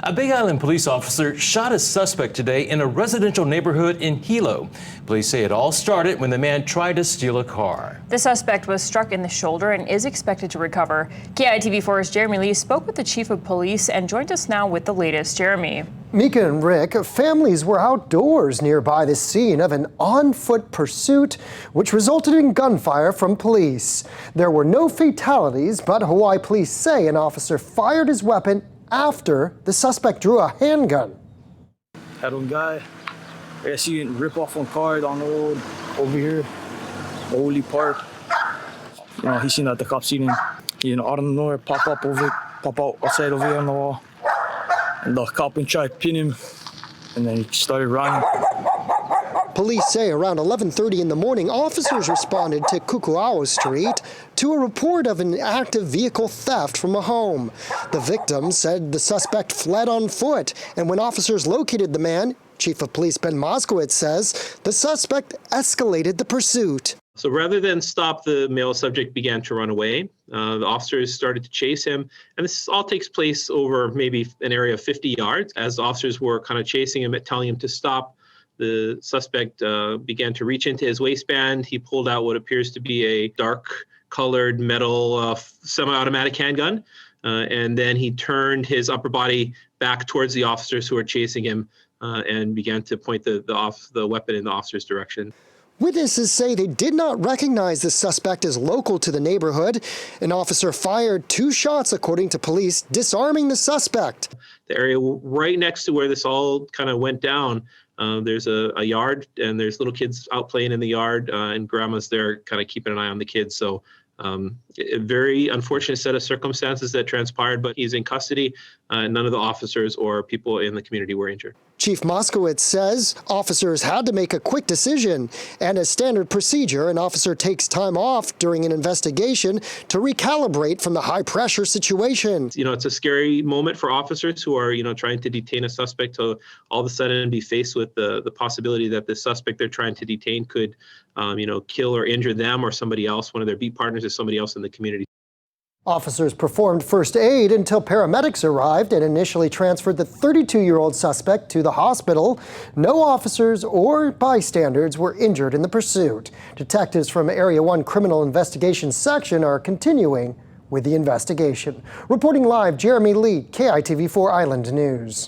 A Big Island police officer shot a suspect today in a residential neighborhood in Hilo. Police say it all started when the man tried to steal a car. The suspect was struck in the shoulder and is expected to recover. KITV4's Jeremy Lee spoke with the chief of police and joined us now with the latest. Jeremy. Mika and Rick, families were outdoors nearby the scene of an on-foot pursuit, which resulted in gunfire from police. There were no fatalities, but Hawaii police say an officer fired his weapon after the suspect drew a handgun. Had one guy, I see him rip off one car down the road over here, Holy Park. He seen that the cops seen him, out of nowhere pop out outside over here on the wall. And the cop tried to pin him, and then he started running. Police say around 11:30 in the morning, officers responded to Kukuao Street to a report of an active vehicle theft from a home. The victim said the suspect fled on foot, and when officers located the man, Chief of Police Ben Moskowitz says the suspect escalated the pursuit. So rather than stop, the male subject began to run away. The officers started to chase him, and this all takes place over maybe an area of 50 yards. As officers were kind of chasing him, telling him to stop, the suspect began to reach into his waistband. He pulled out what appears to be a dark-colored metal semi-automatic handgun, and then he turned his upper body back towards the officers who were chasing him and began to point the weapon in the officer's direction. Witnesses say they did not recognize the suspect as local to the neighborhood. An officer fired 2 shots, according to police, disarming the suspect. The area right next to where this all kind of went down, there's a yard, and there's little kids out playing in the yard, and grandma's there kind of keeping an eye on the kids. So a very unfortunate set of circumstances that transpired, but he's in custody. None of the officers or people in the community were injured. Chief Moskowitz says officers had to make a quick decision, and as standard procedure, an officer takes time off during an investigation to recalibrate from the high-pressure situation. It's a scary moment for officers who are, trying to detain a suspect to all of a sudden be faced with the possibility that the suspect they're trying to detain could, kill or injure them or somebody else, one of their beat partners or somebody else in the community. Officers performed first aid until paramedics arrived and initially transferred the 32-year-old suspect to the hospital. No officers or bystanders were injured in the pursuit. Detectives from Area 1 Criminal Investigation Section are continuing with the investigation. Reporting live, Jeremy Lee, KITV4 Island News.